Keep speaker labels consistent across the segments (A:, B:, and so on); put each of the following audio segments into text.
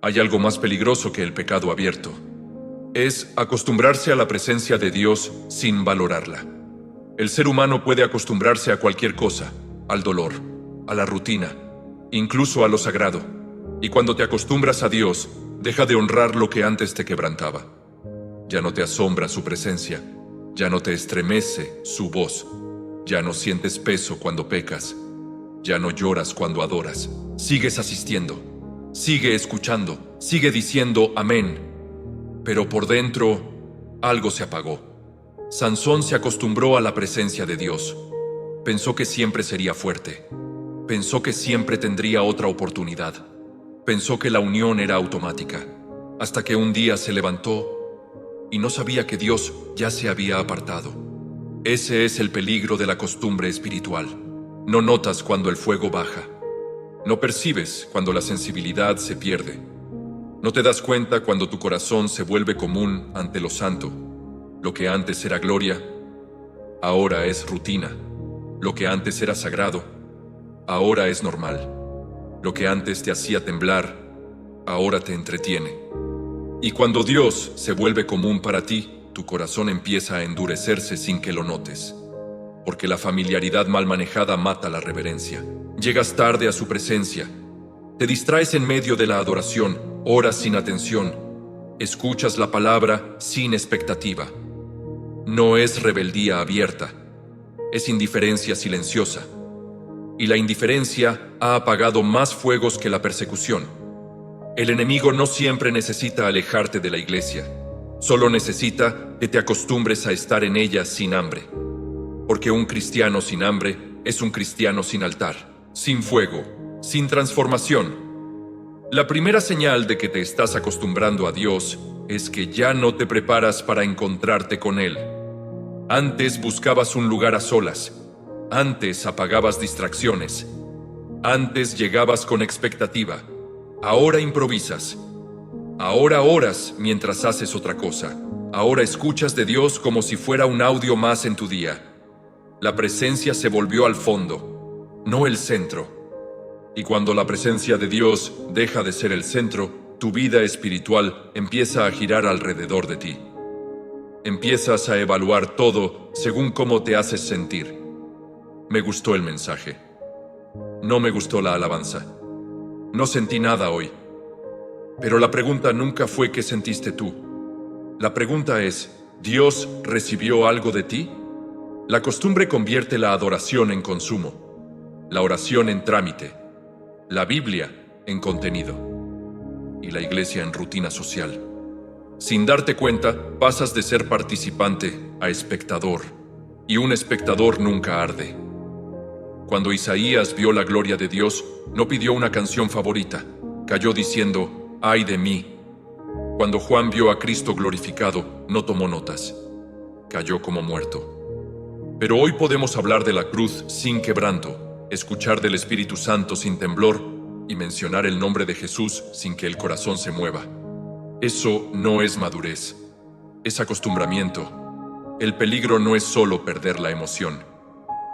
A: Hay algo más peligroso que el pecado abierto. Es acostumbrarse a la presencia de Dios sin valorarla. El ser humano puede acostumbrarse a cualquier cosa, al dolor, a la rutina, incluso a lo sagrado. Y cuando te acostumbras a Dios, deja de honrar lo que antes te quebrantaba. Ya no te asombra su presencia, ya no te estremece su voz, ya no sientes peso cuando pecas, ya no lloras cuando adoras. Sigues asistiendo, sigue escuchando, sigue diciendo amén. Pero por dentro, algo se apagó. Sansón se acostumbró a la presencia de Dios. Pensó que siempre sería fuerte. Pensó que siempre tendría otra oportunidad. Pensó que la unión era automática, hasta que un día se levantó y no sabía que Dios ya se había apartado. Ese es el peligro de la costumbre espiritual. No notas cuando el fuego baja. No percibes cuando la sensibilidad se pierde. No te das cuenta cuando tu corazón se vuelve común ante lo santo. Lo que antes era gloria, ahora es rutina. Lo que antes era sagrado, ahora es normal. Lo que antes te hacía temblar, ahora te entretiene. Y cuando Dios se vuelve común para ti, tu corazón empieza a endurecerse sin que lo notes. Porque la familiaridad mal manejada mata la reverencia. Llegas tarde a su presencia. Te distraes en medio de la adoración, oras sin atención. Escuchas la palabra sin expectativa. No es rebeldía abierta, es indiferencia silenciosa. Y la indiferencia ha apagado más fuegos que la persecución. El enemigo no siempre necesita alejarte de la iglesia, solo necesita que te acostumbres a estar en ella sin hambre. Porque un cristiano sin hambre es un cristiano sin altar, sin fuego, sin transformación. La primera señal de que te estás acostumbrando a Dios es que ya no te preparas para encontrarte con Él. Antes buscabas un lugar a solas. Antes apagabas distracciones. Antes llegabas con expectativa. Ahora improvisas. Ahora oras mientras haces otra cosa. Ahora escuchas de Dios como si fuera un audio más en tu día. La presencia se volvió al fondo, no el centro. Y cuando la presencia de Dios deja de ser el centro, tu vida espiritual empieza a girar alrededor de ti. Empiezas a evaluar todo según cómo te haces sentir. Me gustó el mensaje. No me gustó la alabanza. No sentí nada hoy. Pero la pregunta nunca fue ¿qué sentiste tú? La pregunta es, ¿Dios recibió algo de ti? La costumbre convierte la adoración en consumo, la oración en trámite, la Biblia en contenido y la iglesia en rutina social. Sin darte cuenta, pasas de ser participante a espectador, y un espectador nunca arde. Cuando Isaías vio la gloria de Dios, no pidió una canción favorita, cayó diciendo, ¡ay de mí! Cuando Juan vio a Cristo glorificado, no tomó notas, cayó como muerto. Pero hoy podemos hablar de la cruz sin quebranto, escuchar del Espíritu Santo sin temblor y mencionar el nombre de Jesús sin que el corazón se mueva. Eso no es madurez, es acostumbramiento. El peligro no es solo perder la emoción,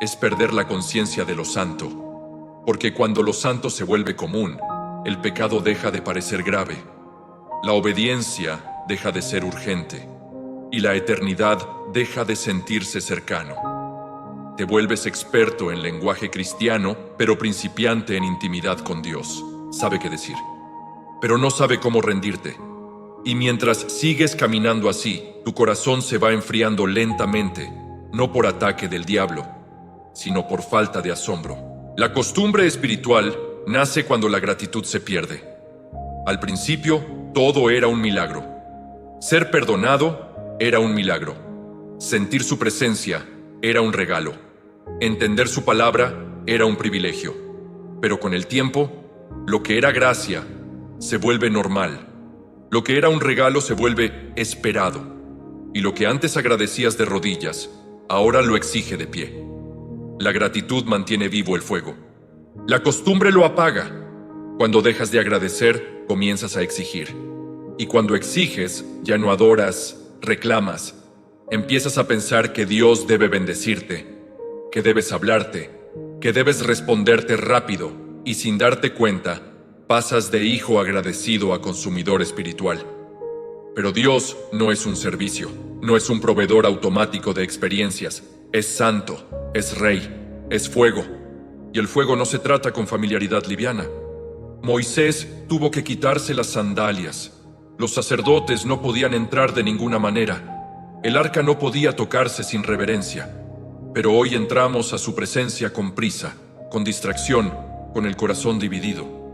A: es perder la conciencia de lo santo. Porque cuando lo santo se vuelve común, el pecado deja de parecer grave, la obediencia deja de ser urgente y la eternidad deja de sentirse cercano. Te vuelves experto en lenguaje cristiano, pero principiante en intimidad con Dios. Sabe qué decir, pero no sabe cómo rendirte. Y mientras sigues caminando así, tu corazón se va enfriando lentamente, no por ataque del diablo, sino por falta de asombro. La costumbre espiritual nace cuando la gratitud se pierde. Al principio, todo era un milagro. Ser perdonado era un milagro. Sentir su presencia era un regalo. Entender su palabra era un privilegio. Pero con el tiempo, lo que era gracia se vuelve normal. Lo que era un regalo se vuelve esperado. Y lo que antes agradecías de rodillas, ahora lo exige de pie. La gratitud mantiene vivo el fuego. La costumbre lo apaga. Cuando dejas de agradecer, comienzas a exigir. Y cuando exiges, ya no adoras, reclamas. Empiezas a pensar que Dios debe bendecirte, que debes hablarte, que debes responderte rápido, y sin darte cuenta, Pasas de hijo agradecido a consumidor espiritual. Pero Dios no es un servicio, no es un proveedor automático de experiencias. Es santo, es rey, es fuego. Y el fuego no se trata con familiaridad liviana. Moisés tuvo que quitarse las sandalias. Los sacerdotes no podían entrar de ninguna manera. El arca no podía tocarse sin reverencia. Pero hoy entramos a su presencia con prisa, con distracción, con el corazón dividido.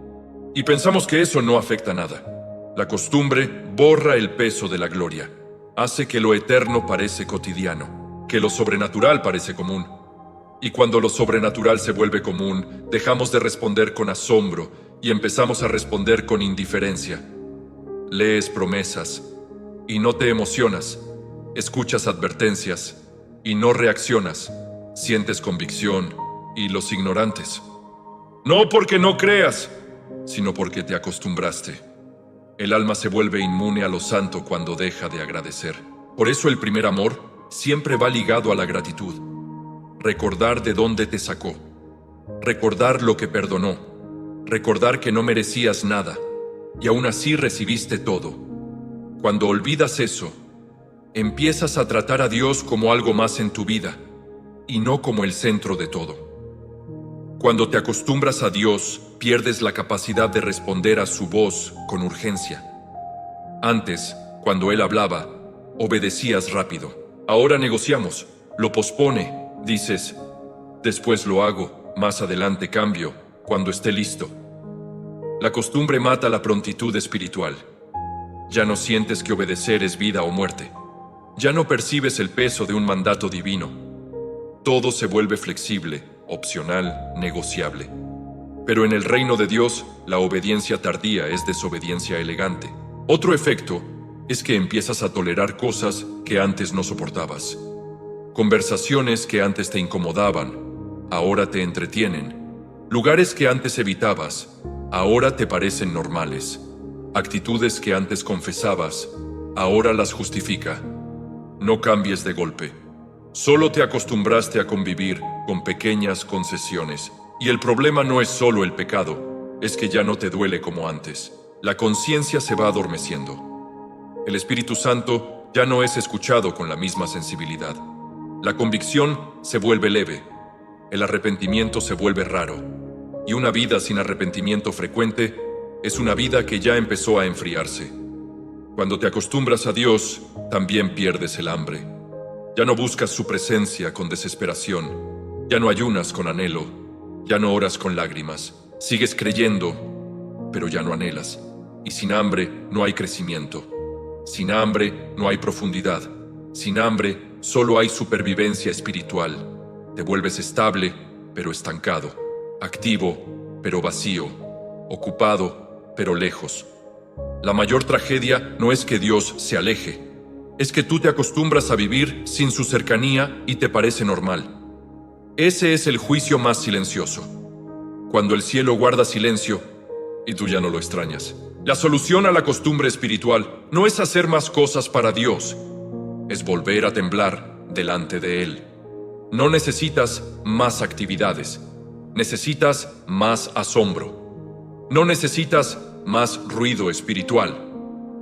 A: Y pensamos que eso no afecta nada. La costumbre borra el peso de la gloria. Hace que lo eterno parece cotidiano, que lo sobrenatural parece común. Y cuando lo sobrenatural se vuelve común, dejamos de responder con asombro y empezamos a responder con indiferencia. Lees promesas y no te emocionas. Escuchas advertencias y no reaccionas. Sientes convicción y los ignorantes. No porque no creas, sino porque te acostumbraste. El alma se vuelve inmune a lo santo cuando deja de agradecer. Por eso el primer amor siempre va ligado a la gratitud. Recordar de dónde te sacó. Recordar lo que perdonó. Recordar que no merecías nada y aún así recibiste todo. Cuando olvidas eso, empiezas a tratar a Dios como algo más en tu vida y no como el centro de todo. Cuando te acostumbras a Dios, pierdes la capacidad de responder a su voz con urgencia. Antes, cuando Él hablaba, obedecías rápido. Ahora negociamos, lo pospone, dices, después lo hago, más adelante cambio, cuando esté listo. La costumbre mata la prontitud espiritual. Ya no sientes que obedecer es vida o muerte. Ya no percibes el peso de un mandato divino. Todo se vuelve flexible, opcional, negociable. Pero en el reino de Dios, la obediencia tardía es desobediencia elegante. Otro efecto es que empiezas a tolerar cosas que antes no soportabas. Conversaciones que antes te incomodaban, ahora te entretienen. Lugares que antes evitabas, ahora te parecen normales. Actitudes que antes confesabas, ahora las justifica. No cambies de golpe. Solo te acostumbraste a convivir con pequeñas concesiones. Y el problema no es solo el pecado, es que ya no te duele como antes. La conciencia se va adormeciendo. El Espíritu Santo ya no es escuchado con la misma sensibilidad. La convicción se vuelve leve. El arrepentimiento se vuelve raro. Y una vida sin arrepentimiento frecuente es una vida que ya empezó a enfriarse. Cuando te acostumbras a Dios, también pierdes el hambre. Ya no buscas su presencia con desesperación. Ya no ayunas con anhelo. Ya no oras con lágrimas. Sigues creyendo, pero ya no anhelas. Y sin hambre no hay crecimiento. Sin hambre no hay profundidad. Sin hambre solo hay supervivencia espiritual. Te vuelves estable, pero estancado. Activo, pero vacío. Ocupado, pero lejos. La mayor tragedia no es que Dios se aleje. Es que tú te acostumbras a vivir sin su cercanía y te parece normal. Ese es el juicio más silencioso. Cuando el cielo guarda silencio y tú ya no lo extrañas. La solución a la costumbre espiritual no es hacer más cosas para Dios, es volver a temblar delante de Él. No necesitas más actividades, necesitas más asombro. No necesitas más ruido espiritual,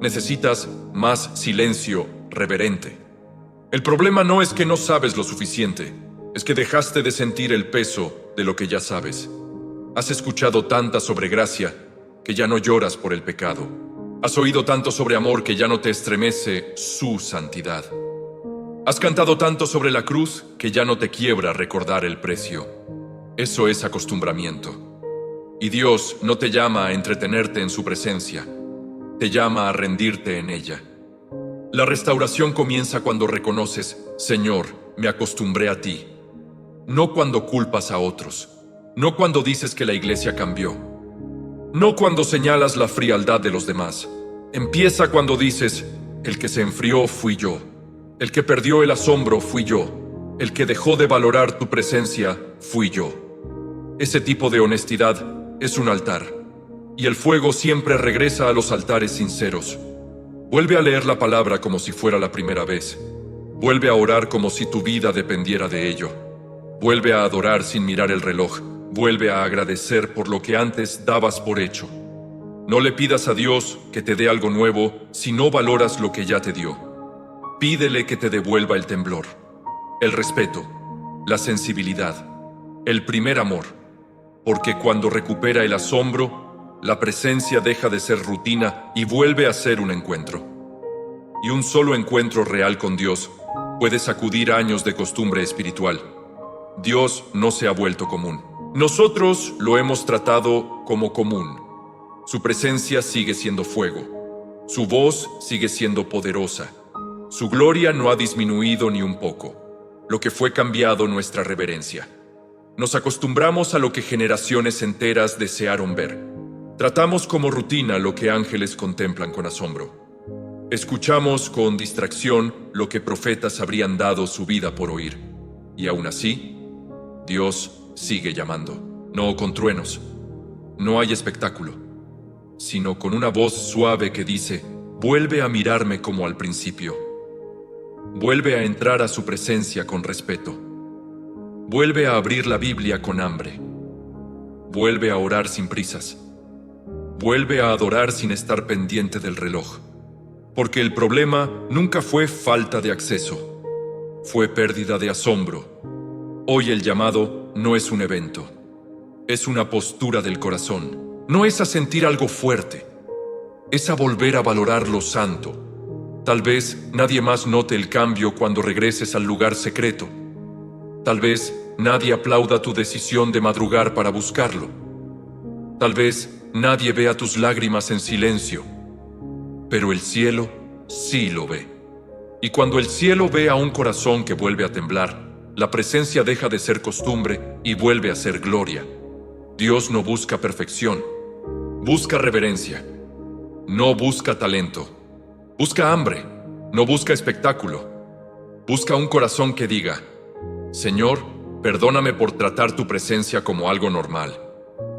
A: necesitas más silencio reverente. El problema no es que no sabes lo suficiente, es que dejaste de sentir el peso de lo que ya sabes. Has escuchado tanta sobre gracia que ya no lloras por el pecado. Has oído tanto sobre amor que ya no te estremece su santidad. Has cantado tanto sobre la cruz que ya no te quiebra recordar el precio. Eso es acostumbramiento. Y Dios no te llama a entretenerte en su presencia, te llama a rendirte en ella. La restauración comienza cuando reconoces, Señor, me acostumbré a ti. No cuando culpas a otros, no cuando dices que la iglesia cambió, no cuando señalas la frialdad de los demás. Empieza cuando dices, el que se enfrió fui yo, el que perdió el asombro fui yo, el que dejó de valorar tu presencia fui yo. Ese tipo de honestidad es un altar, y el fuego siempre regresa a los altares sinceros. Vuelve a leer la palabra como si fuera la primera vez. Vuelve a orar como si tu vida dependiera de ello. Vuelve a adorar sin mirar el reloj. Vuelve a agradecer por lo que antes dabas por hecho. No le pidas a Dios que te dé algo nuevo si no valoras lo que ya te dio. Pídele que te devuelva el temblor, el respeto, la sensibilidad, el primer amor, porque cuando recupera el asombro, la presencia deja de ser rutina y vuelve a ser un encuentro. Y un solo encuentro real con Dios puede sacudir años de costumbre espiritual. Dios no se ha vuelto común. Nosotros lo hemos tratado como común. Su presencia sigue siendo fuego. Su voz sigue siendo poderosa. Su gloria no ha disminuido ni un poco. Lo que fue cambiado nuestra reverencia. Nos acostumbramos a lo que generaciones enteras desearon ver. Tratamos como rutina lo que ángeles contemplan con asombro. Escuchamos con distracción lo que profetas habrían dado su vida por oír. Y aún así, Dios sigue llamando. No con truenos. No hay espectáculo, sino con una voz suave que dice: vuelve a mirarme como al principio. Vuelve a entrar a su presencia con respeto. Vuelve a abrir la Biblia con hambre. Vuelve a orar sin prisas. Vuelve a adorar sin estar pendiente del reloj. Porque el problema nunca fue falta de acceso. Fue pérdida de asombro. Hoy el llamado no es un evento. Es una postura del corazón. No es a sentir algo fuerte. Es a volver a valorar lo santo. Tal vez nadie más note el cambio cuando regreses al lugar secreto. Tal vez nadie aplauda tu decisión de madrugar para buscarlo. Tal vez nadie vea tus lágrimas en silencio. Pero el cielo sí lo ve. Y cuando el cielo ve a un corazón que vuelve a temblar, la presencia deja de ser costumbre y vuelve a ser gloria. Dios no busca perfección. Busca reverencia. No busca talento. Busca hambre, no busca espectáculo. Busca un corazón que diga: Señor, perdóname por tratar tu presencia como algo normal.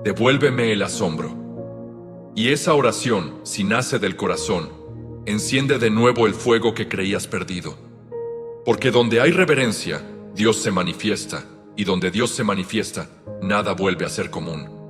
A: Devuélveme el asombro. Y esa oración, si nace del corazón, enciende de nuevo el fuego que creías perdido. Porque donde hay reverencia, Dios se manifiesta, y donde Dios se manifiesta, nada vuelve a ser común.